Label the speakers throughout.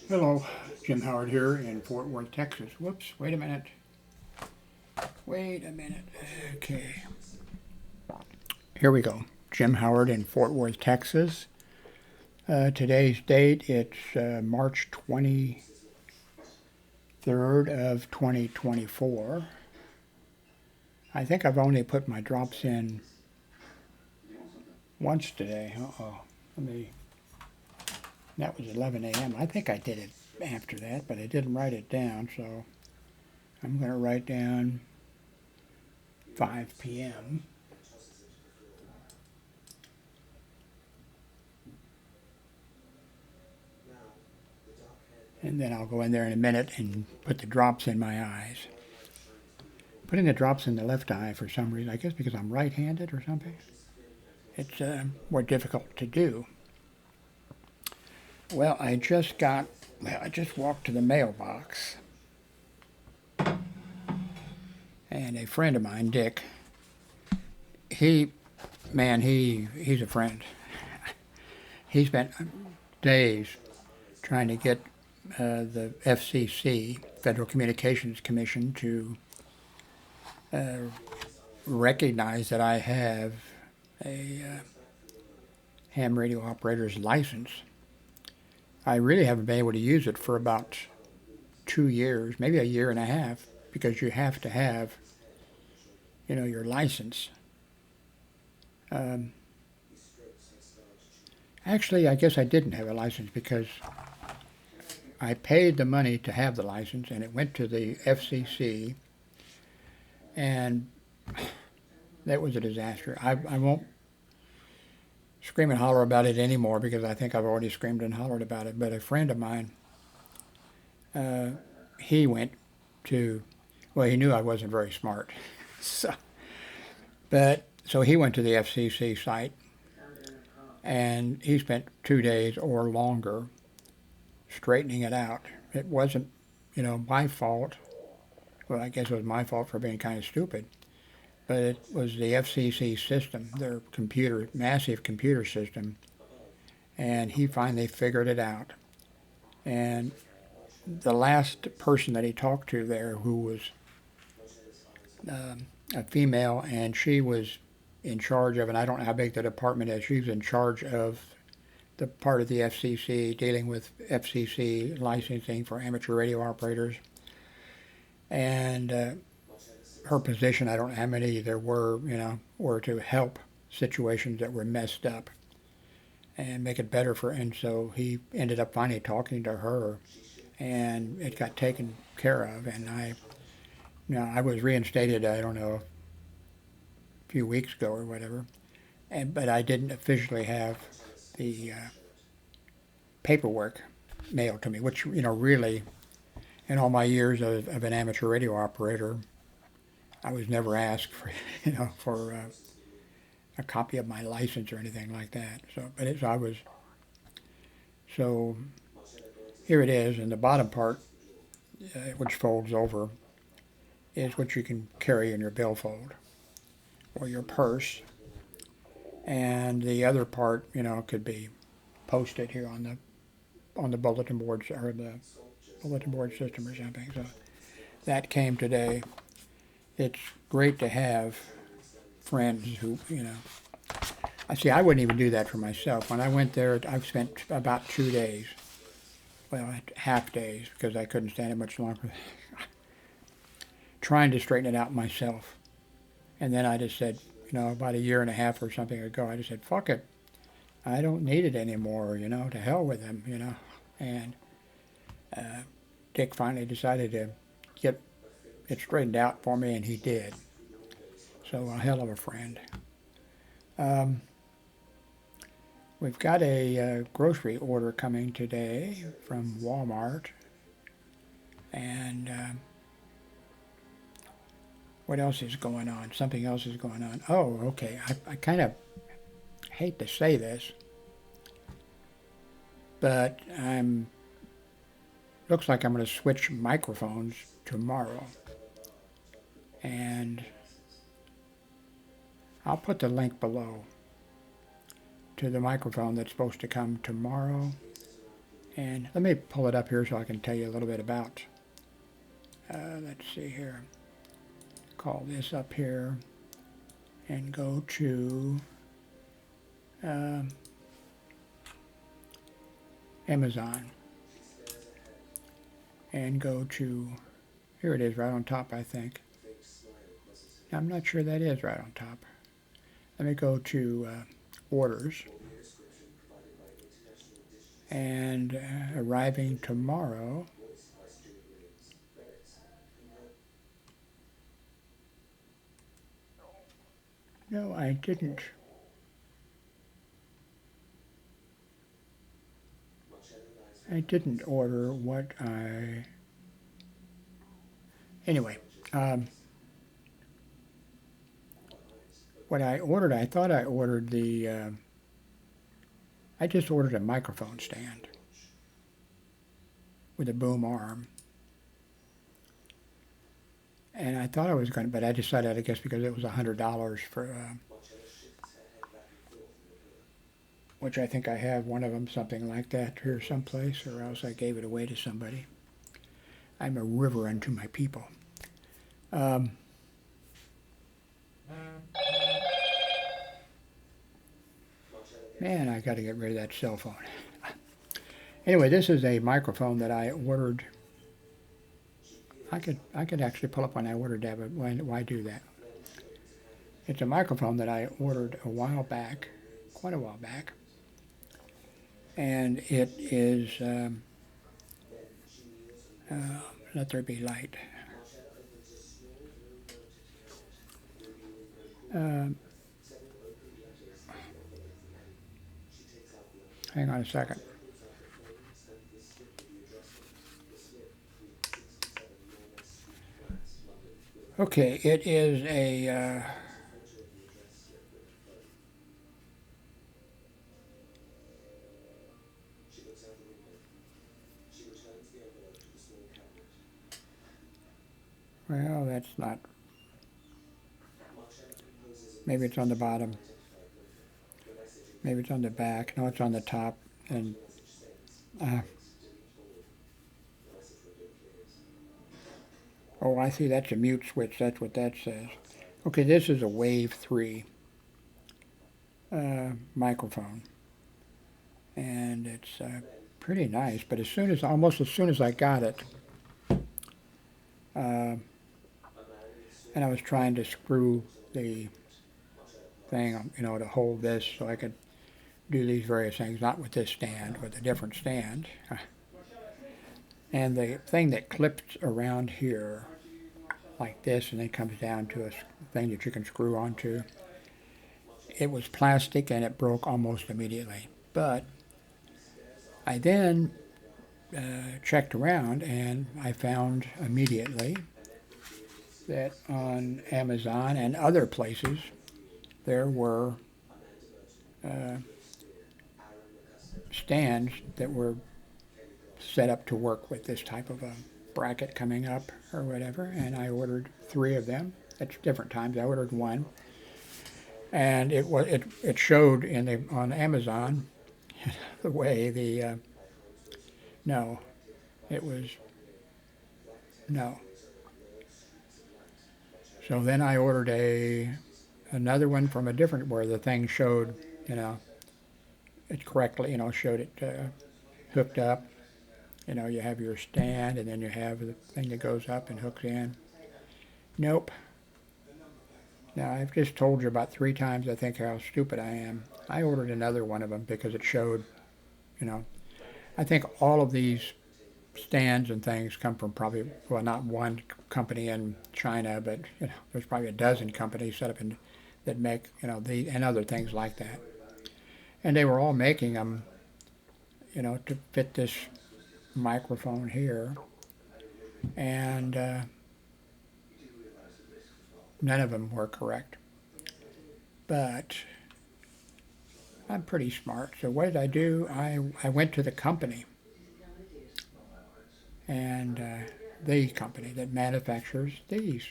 Speaker 1: Hello, Jim Howard here in Fort Worth, Texas. Whoops, wait a minute. Wait a minute. Okay. Here we go. Jim Howard in Fort Worth, Texas. Today's date, it's March 23rd of 2024. I think I've only put my drops in once today. Uh-oh. That was 11 a.m. I think I did it after that, but I didn't write it down, so I'm going to write down 5 p.m. And then I'll go in there in a minute and put the drops in my eyes. Putting the drops in the left eye for some reason, I guess because I'm right-handed or something, it's more difficult to do. Well, I just walked to the mailbox, and a friend of mine, Dick, he's a friend. He spent days trying to get the FCC, Federal Communications Commission, to recognize that I have a ham radio operator's license. I really haven't been able to use it for about 2 years, maybe a year and a half, because you have to have, your license. Actually, I guess I didn't have a license because I paid the money to have the license, and it went to the FCC, and that was a disaster. I won't scream and holler about it anymore because I think I've already screamed and hollered about it. But a friend of mine, he went to, well, he knew I wasn't very smart, so he went to the FCC site, and he spent 2 days or longer straightening it out. It wasn't, my fault. Well, I guess it was my fault for being kind of stupid. But it was the FCC system, their massive computer system, and he finally figured it out. And the last person that he talked to there, who was a female, and she was in charge of, and I don't know how big the department is, she was in charge of the part of the FCC dealing with FCC licensing for amateur radio operators. And her position, I don't know how many there were, were to help situations that were messed up and make it better and so he ended up finally talking to her, and it got taken care of, and I was reinstated, I don't know, a few weeks ago or whatever, but I didn't officially have the paperwork mailed to me, which, really, in all my years of an amateur radio operator, I was never asked for, for a copy of my license or anything like that. So here it is, and the bottom part, which folds over, is what you can carry in your billfold or your purse, and the other part, could be posted here on the bulletin boards or the bulletin board system or something. So that came today. It's great to have friends who, I wouldn't even do that for myself. When I went there, I've spent about 2 days, well, half days, because I couldn't stand it much longer, trying to straighten it out myself. And then I just said, about a year and a half or something ago, I just said, fuck it. I don't need it anymore, to hell with them, And Dick finally decided to get it straightened out for me, and he did. So a hell of a friend. We've got a grocery order coming today from Walmart, and what else is going on? Something else is going on. Oh, okay. I kind of hate to say this, but looks like I'm going to switch microphones tomorrow. And I'll put the link below to the microphone that's supposed to come tomorrow, And let me pull it up here so I can tell you a little bit about, let's see here, call this up here and go to Amazon and go to, here it is right on top, I think. I'm not sure that is right on top. Let me go to orders and arriving tomorrow. No, I didn't. I didn't order what I... Anyway, what I ordered, I thought I ordered the... I just ordered a microphone stand with a boom arm. And I thought I was going to, but I decided, I guess because it was $100 for... which I think I have one of them, something like that here someplace, or else I gave it away to somebody. I'm a river unto my people. Man, I got to get rid of that cell phone. Anyway, this is a microphone that I ordered. I could actually pull up when I ordered that, but why do that? It's a microphone that I ordered a while back, quite a while back. And it is, let there be light. Hang on a second. Okay, it is a, well, that's not, maybe it's on the bottom, maybe it's on the back, no, it's on the top, and, oh, I see, that's a mute switch, that's what that says. Okay, this is a Wave 3 microphone, and it's pretty nice, but almost as soon as I got it, and I was trying to screw the thing, you know, to hold this so I could do these various things, not with this stand, with a different stand. And the thing that clips around here like this and then comes down to a thing that you can screw onto, it was plastic and it broke almost immediately. But I then checked around and I found immediately that on Amazon and other places there were stands that were set up to work with this type of a bracket coming up or whatever, and I ordered 3 of them at different times. I ordered one, and it showed on Amazon the way the no, it was no. So then I ordered another one from a different, where the thing showed, you know, it correctly, you know, showed it hooked up. You know, you have your stand, and then you have the thing that goes up and hooks in. Nope. Now, I've just told you about 3 times, I think, how stupid I am. I ordered another one of them because it showed, you know, I think all of these stands and things come from probably, well, not one company in China, but, you know, there's probably a dozen companies set up that make, you know, and other things like that. And they were all making them, you know, to fit this microphone here, and none of them were correct. But I'm pretty smart, so what did I do? I went to the company, and the company that manufactures these,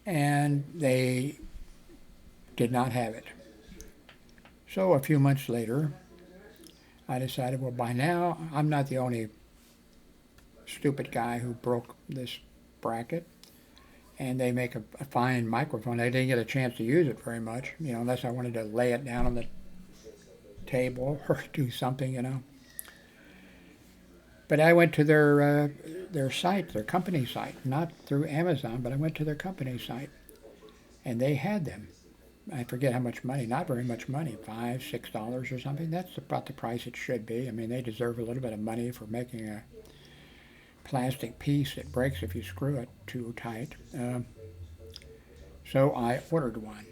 Speaker 1: and they did not have it. So a few months later, I decided, well, by now, I'm not the only stupid guy who broke this bracket. And they make a fine microphone. I didn't get a chance to use it very much, unless I wanted to lay it down on the table or do something, But I went to their site, their company site, not through Amazon, but I went to their company site, and they had them. I forget how much money, not very much money, $5, $6 or something. That's about the price it should be. I mean, they deserve a little bit of money for making a plastic piece that breaks if you screw it too tight. So I ordered one.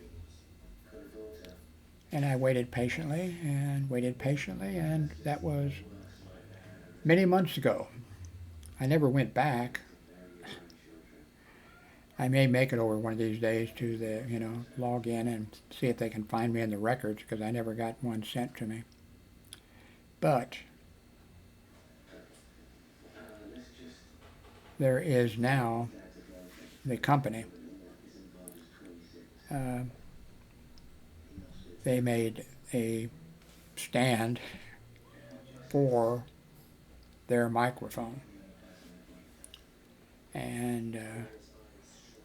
Speaker 1: And I waited patiently and waited patiently, and that was many months ago. I never went back. I may make it over one of these days to log in and see if they can find me in the records, because I never got one sent to me. But there is now the company. They made a stand for their microphone. And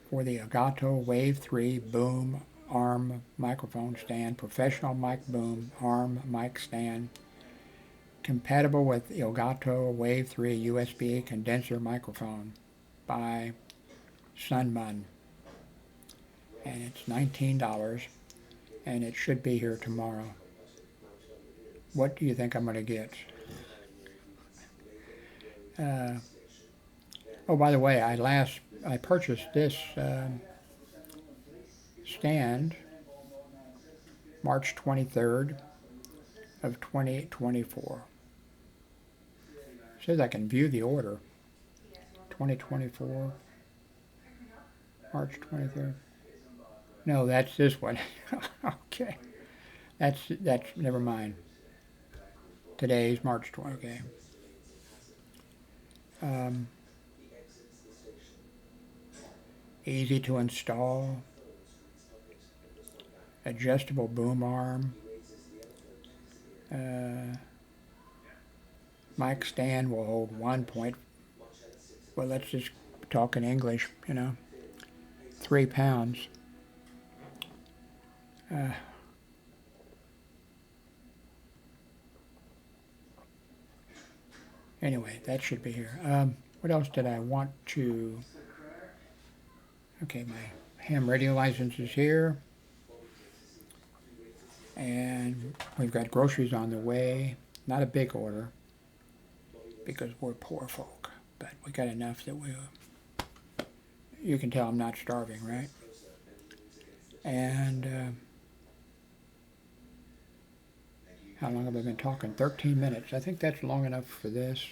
Speaker 1: for the Elgato Wave Boom Arm microphone stand, professional mic boom arm mic stand, compatible with Elgato Wave 3 USB condenser microphone by Sunman. And it's $19, and it should be here tomorrow. What do you think I'm going to get? Oh, by the way, I purchased this stand March 23rd of 2024. It says I can view the order. 2024, March 23rd. No, that's this one. Okay. That's never mind. Today's March 20th. Okay. Easy to install. Adjustable boom arm. Mic stand will hold 1 point. Well, let's just talk in English, 3 pounds. Anyway, that should be here. What else did I want to... Okay, my ham radio license is here. And we've got groceries on the way. Not a big order, because we're poor folk. But we got enough that you can tell I'm not starving, right? And how long have I been talking? 13 minutes. I think that's long enough for this.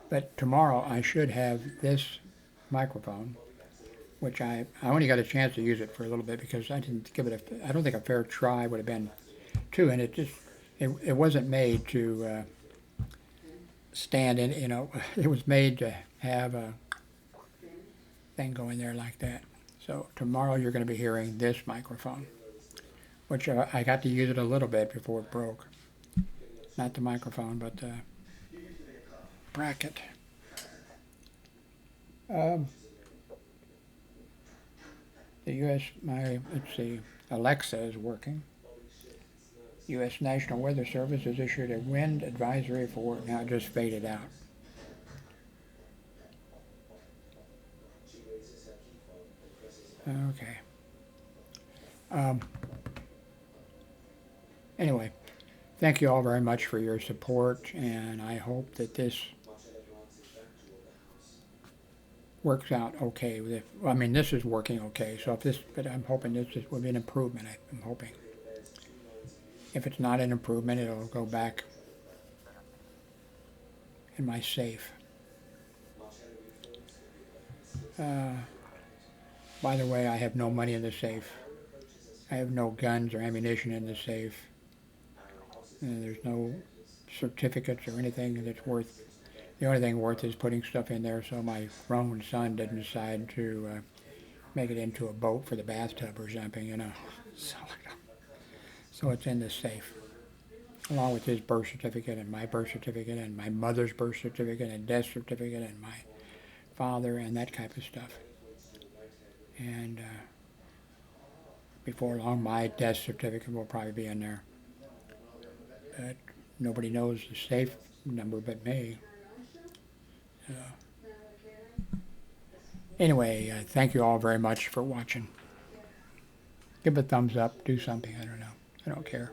Speaker 1: But tomorrow I should have this microphone, which I only got a chance to use it for a little bit, because I didn't give it I don't think a fair try would have been too, and it wasn't made to stand in, it was made to have a thing going there like that. So tomorrow you're going to be hearing this microphone, which I got to use it a little bit before it broke. Not the microphone, but the bracket. Let's see, Alexa is working. U.S. National Weather Service has issued a wind advisory for, now it just faded out. Okay. Anyway, thank you all very much for your support, and I hope that this works out okay. I mean, this is working okay, so but I'm hoping this will be an improvement, I'm hoping. If it's not an improvement, it'll go back in my safe. By the way, I have no money in the safe. I have no guns or ammunition in the safe. There's no certificates or anything that's worth. The only thing worth is putting stuff in there so my grown son didn't decide to make it into a boat for the bathtub or something, So So it's in the safe, along with his birth certificate and my birth certificate and my mother's birth certificate and death certificate and my father and that type of stuff. And before long, my death certificate will probably be in there. But nobody knows the safe number but me. Anyway, thank you all very much for watching. Give a thumbs up, do something, I don't know. I don't care.